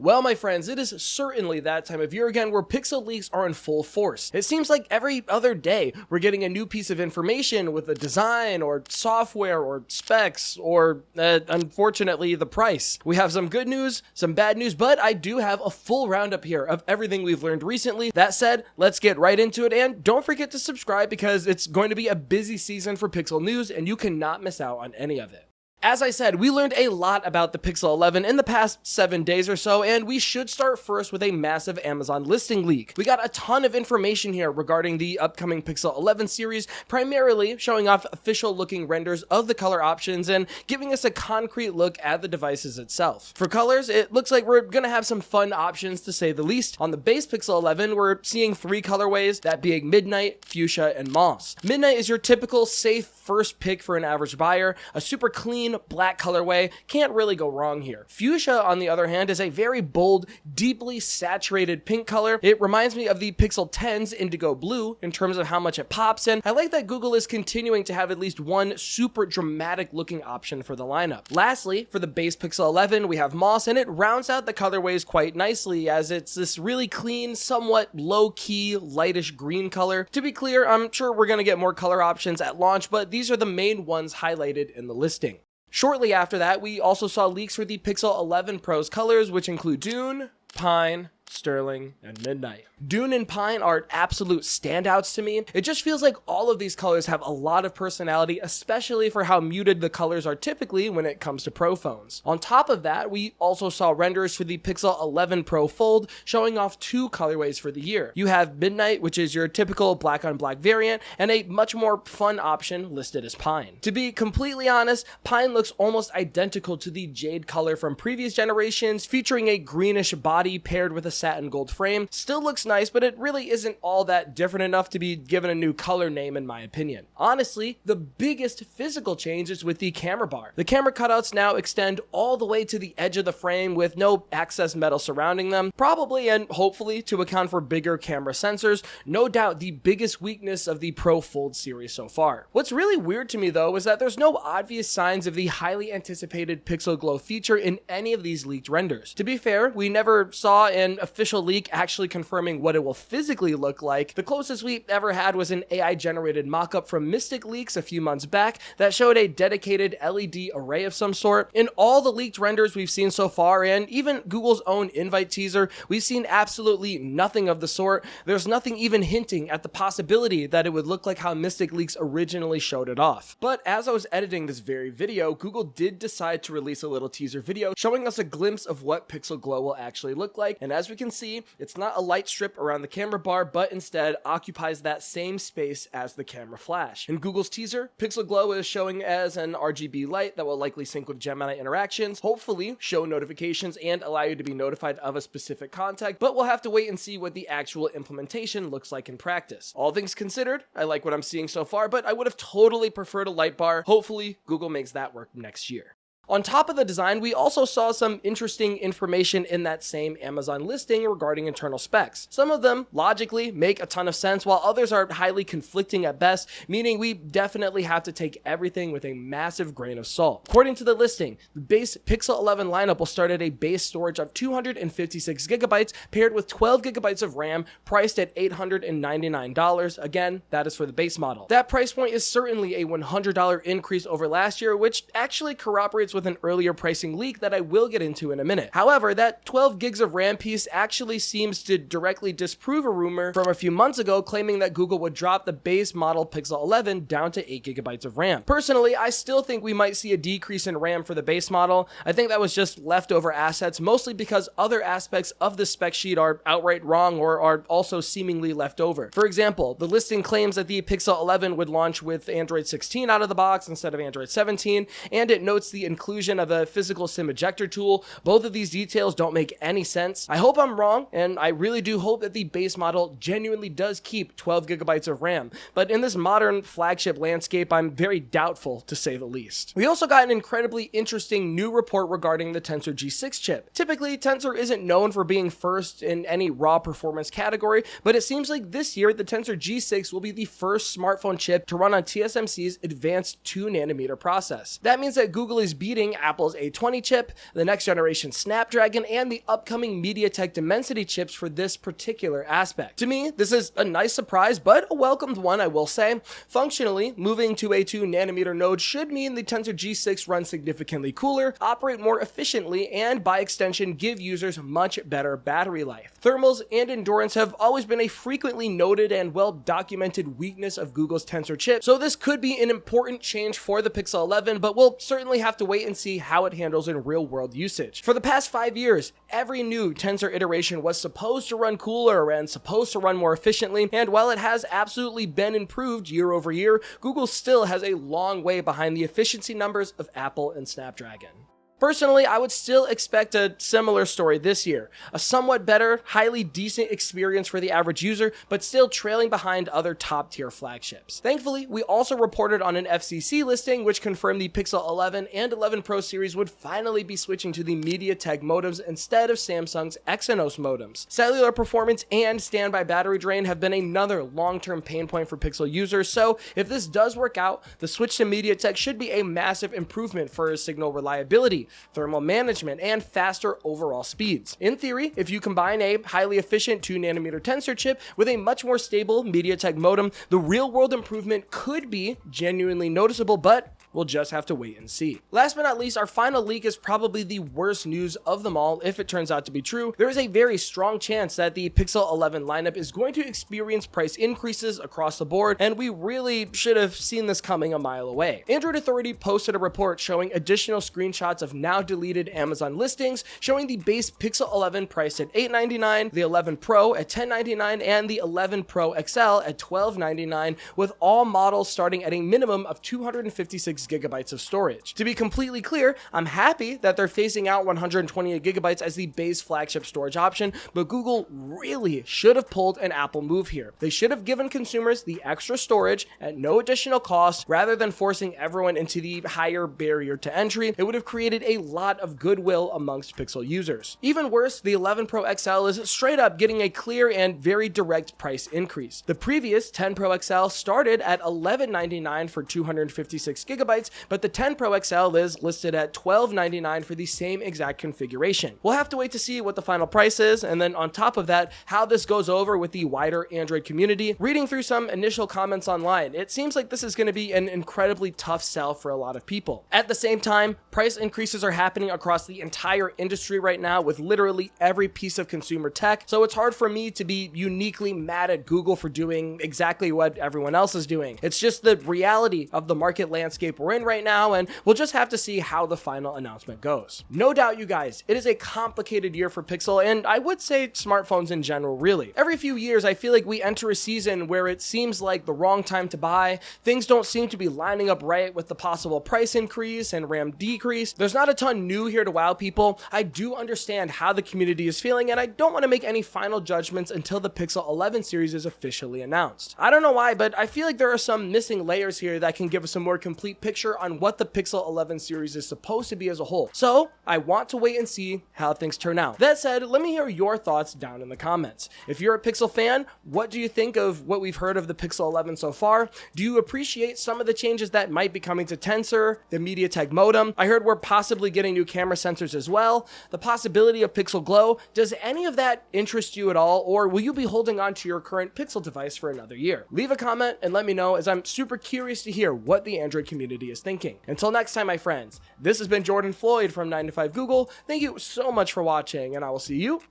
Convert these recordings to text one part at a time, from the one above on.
Well, my friends, it is certainly that time of year again where pixel leaks are in full force. It seems like every other day we're getting a new piece of information with a design or software or specs or, unfortunately, the price. We have some good news, some bad news, but I do have a full roundup here of everything we've learned recently. That said, let's get right into it, and don't forget to subscribe because it's going to be a busy season for Pixel news and you cannot miss out on any of it. As I said, we learned a lot about the Pixel 11 in the past 7 days or so, and we should start first with a massive Amazon listing leak. We got a ton of information here regarding the upcoming Pixel 11 series, primarily showing off official looking renders of the color options and giving us a concrete look at the devices itself. For colors, it looks like we're gonna have some fun options to say the least. On the base Pixel 11, we're seeing 3 colorways, that being Midnight, Fuchsia, and Moss. Midnight is your typical safe first pick for an average buyer, a super clean black colorway, can't really go wrong here. Fuchsia, on the other hand, is a very bold, deeply saturated pink color. It reminds me of the Pixel 10's indigo blue in terms of how much it pops, and I like that Google is continuing to have at least one super dramatic looking option for the lineup. Lastly, for the base Pixel 11, we have Moss, and it rounds out the colorways quite nicely as it's this really clean, somewhat low-key, lightish green color. To be clear, I'm sure we're gonna get more color options at launch, but these are the main ones highlighted in the listing. Shortly after that, we also saw leaks for the Pixel 11 Pro's colors, which include Dune, Pine, Sterling, and Midnight. Dune and Pine are absolute standouts to me. It just feels like all of these colors have a lot of personality, especially for how muted the colors are typically when it comes to Pro phones. On top of that, we also saw renders for the Pixel 11 Pro Fold showing off 2 colorways for the year. You have Midnight, which is your typical black on black variant, and a much more fun option listed as Pine. To be completely honest, Pine looks almost identical to the jade color from previous generations, featuring a greenish body paired with a satin gold frame. Still looks nice, but it really isn't all that different enough to be given a new color name in my opinion. Honestly, the biggest physical change is with the camera bar. The camera cutouts now extend all the way to the edge of the frame with no access metal surrounding them, probably and hopefully to account for bigger camera sensors, no doubt the biggest weakness of the Pro Fold series so far. What's really weird to me though is that there's no obvious signs of the highly anticipated Pixel Glow feature in any of these leaked renders. To be fair, we never saw an official leak actually confirming what it will physically look like. The closest we ever had was an AI generated mockup from Mystic Leaks a few months back that showed a dedicated LED array of some sort. In all the leaked renders we've seen so far, and even Google's own invite teaser, we've seen absolutely nothing of the sort. There's nothing even hinting at the possibility that it would look like how Mystic Leaks originally showed it off. But as I was editing this very video, Google did decide to release a little teaser video showing us a glimpse of what Pixel Glow will actually look like, and as we can see, it's not a light strip around the camera bar, but instead occupies that same space as the camera flash. In Google's teaser, Pixel Glow is showing as an RGB light that will likely sync with Gemini interactions, hopefully show notifications and allow you to be notified of a specific contact, but we'll have to wait and see what the actual implementation looks like in practice. All things considered, I like what I'm seeing so far, but I would have totally preferred a light bar. Hopefully, Google makes that work next year. On top of the design, we also saw some interesting information in that same Amazon listing regarding internal specs. Some of them logically make a ton of sense, while others are highly conflicting at best, meaning we definitely have to take everything with a massive grain of salt. According to the listing, the base Pixel 11 lineup will start at a base storage of 256 gigabytes paired with 12 gigabytes of RAM, priced at $899. Again, that is for the base model. That price point is certainly a $100 increase over last year, which actually corroborates with an earlier pricing leak that I will get into in a minute. However, that 12 gigs of RAM piece actually seems to directly disprove a rumor from a few months ago claiming that Google would drop the base model Pixel 11 down to 8 gigabytes of RAM. Personally, I still think we might see a decrease in RAM for the base model. I think that was just leftover assets, mostly because other aspects of the spec sheet are outright wrong or are also seemingly left over. For example, the listing claims that the Pixel 11 would launch with Android 16 out of the box instead of Android 17, and it notes the inclusion of a physical SIM ejector tool. Both of these details don't make any sense. I hope I'm wrong, and I really do hope that the base model genuinely does keep 12 gigabytes of RAM, but in this modern flagship landscape, I'm very doubtful to say the least. We also got an incredibly interesting new report regarding the Tensor G6 chip. Typically, Tensor isn't known for being first in any raw performance category, but it seems like this year the Tensor G6 will be the first smartphone chip to run on TSMC's advanced 2nm process. That means that Google is beating beating Apple's A20 chip, the next generation Snapdragon, and the upcoming MediaTek Dimensity chips for this particular aspect. To me, this is a nice surprise, but a welcomed one, I will say. Functionally, moving to a 2nm node should mean the Tensor G6 runs significantly cooler, operate more efficiently, and by extension give users much better battery life. Thermals and endurance have always been a frequently noted and well-documented weakness of Google's Tensor chip, so this could be an important change for the Pixel 11, but we'll certainly have to wait and see how it handles in real-world usage. For the past 5 years, every new Tensor iteration was supposed to run cooler and supposed to run more efficiently, and while it has absolutely been improved year over year, Google still has a long way behind the efficiency numbers of Apple and Snapdragon. Personally, I would still expect a similar story this year. A somewhat better, highly decent experience for the average user, but still trailing behind other top-tier flagships. Thankfully, we also reported on an FCC listing which confirmed the Pixel 11 and 11 Pro series would finally be switching to the MediaTek modems instead of Samsung's Exynos modems. Cellular performance and standby battery drain have been another long-term pain point for Pixel users, so if this does work out, the switch to MediaTek should be a massive improvement for signal reliability, thermal management, and faster overall speeds. In theory, if you combine a highly efficient 2nm Tensor chip with a much more stable MediaTek modem, the real-world improvement could be genuinely noticeable, but we'll just have to wait and see. Last but not least, our final leak is probably the worst news of them all if it turns out to be true. There is a very strong chance that the Pixel 11 lineup is going to experience price increases across the board, and we really should have seen this coming a mile away. Android Authority posted a report showing additional screenshots of now deleted Amazon listings, showing the base Pixel 11 priced at $899, the 11 Pro at $1099, and the 11 Pro XL at $1299, with all models starting at a minimum of 256 gigabytes of storage. To be completely clear, I'm happy that they're phasing out 128 gigabytes as the base flagship storage option, but Google really should have pulled an Apple move here. They should have given consumers the extra storage at no additional cost rather than forcing everyone into the higher barrier to entry. It would have created a lot of goodwill amongst Pixel users. Even worse, the 11 Pro XL is straight up getting a clear and very direct price increase. The previous 10 Pro XL started at $1199 for 256 gigabytes, but the 10 Pro XL is listed at $1299 for the same exact configuration. We'll have to wait to see what the final price is, and then on top of that, how this goes over with the wider Android community. Reading through some initial comments online, it seems like this is going to be an incredibly tough sell for a lot of people. At the same time, price increases are happening across the entire industry right now with literally every piece of consumer tech, so it's hard for me to be uniquely mad at Google for doing exactly what everyone else is doing. It's just the reality of the market landscape we're in right now, and we'll just have to see how the final announcement goes. No doubt, you guys, it is a complicated year for Pixel, and I would say smartphones in general, really. Every few years, I feel like we enter a season where it seems like the wrong time to buy. Things don't seem to be lining up right with the possible price increase and RAM decrease. There's not a ton new here to wow people. I do understand how the community is feeling, and I don't want to make any final judgments until the Pixel 11 series is officially announced. I don't know why, but I feel like there are some missing layers here that can give us a more complete picture on what the Pixel 11 series is supposed to be as a whole. So I want to wait and see how things turn out. That said, let me hear your thoughts down in the comments. If you're a Pixel fan, what do you think of what we've heard of the Pixel 11 so far? Do you appreciate some of the changes that might be coming to Tensor, the MediaTek modem? I heard we're possibly getting new camera sensors as well. The possibility of Pixel Glow. Does any of that interest you at all, or will you be holding on to your current Pixel device for another year? Leave a comment and let me know, as I'm super curious to hear what the Android community is thinking. Until next time, my friends, this has been Jordan Floyd from 9 to 5 Google. Thank you so much for watching, and I will see you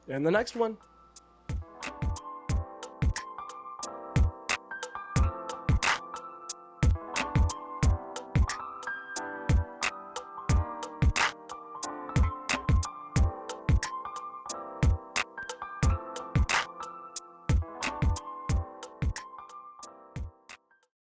in the next one.